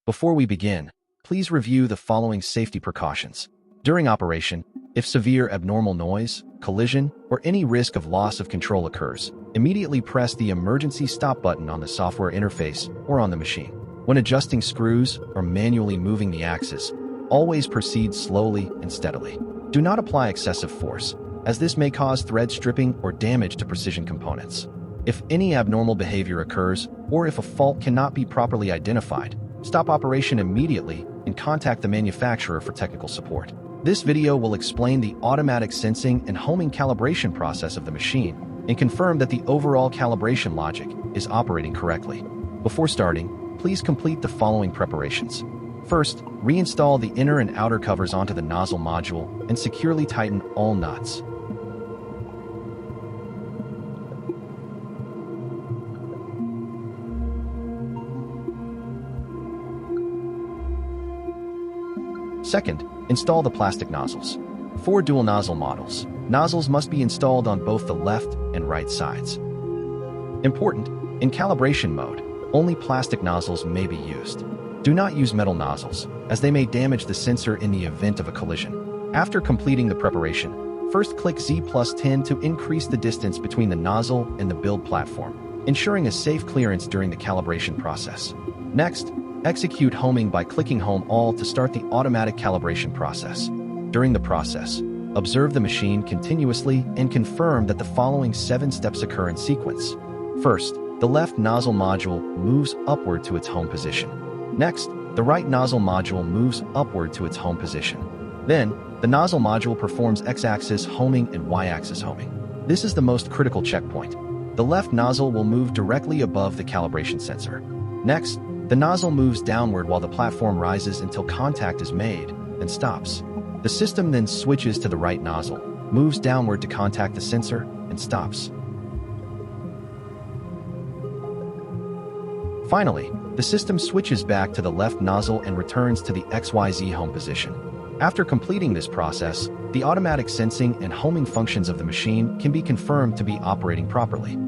Before we begin, please review the following safety precautions. During operation, if severe abnormal noise, collision, or any risk of loss of control occurs, immediately press the emergency stop button on the software interface or on the machine. When adjusting screws or manually moving the axis, always proceed slowly and steadily. Do not apply excessive force, as this may cause thread stripping or damage to precision components. If any abnormal behavior occurs, or if a fault cannot be properly identified, stop operation immediately and contact the manufacturer for technical support. This video will explain the automatic sensing and homing calibration process of the machine and confirm that the overall calibration logic is operating correctly. Before starting, please complete the following preparations. First, reinstall the inner and outer covers onto the nozzle module and securely tighten all nuts. Second, install the plastic nozzles. For dual nozzle models, nozzles must be installed on both the left and right sides. Important, in calibration mode, only plastic nozzles may be used. Do not use metal nozzles, as they may damage the sensor in the event of a collision. After completing the preparation, first click Z+10 to increase the distance between the nozzle and the build platform, ensuring a safe clearance during the calibration process. Next, execute homing by clicking Home All to start the automatic calibration process. During the process, observe the machine continuously and confirm that the following 7 steps occur in sequence. First, the left nozzle module moves upward to its home position. Next, the right nozzle module moves upward to its home position. Then, the nozzle module performs X-axis homing and Y-axis homing. This is the most critical checkpoint. The left nozzle will move directly above the calibration sensor. Next, the nozzle moves downward while the platform rises until contact is made, and stops. The system then switches to the right nozzle, moves downward to contact the sensor, and stops. Finally, the system switches back to the left nozzle and returns to the XYZ home position. After completing this process, the automatic sensing and homing functions of the machine can be confirmed to be operating properly.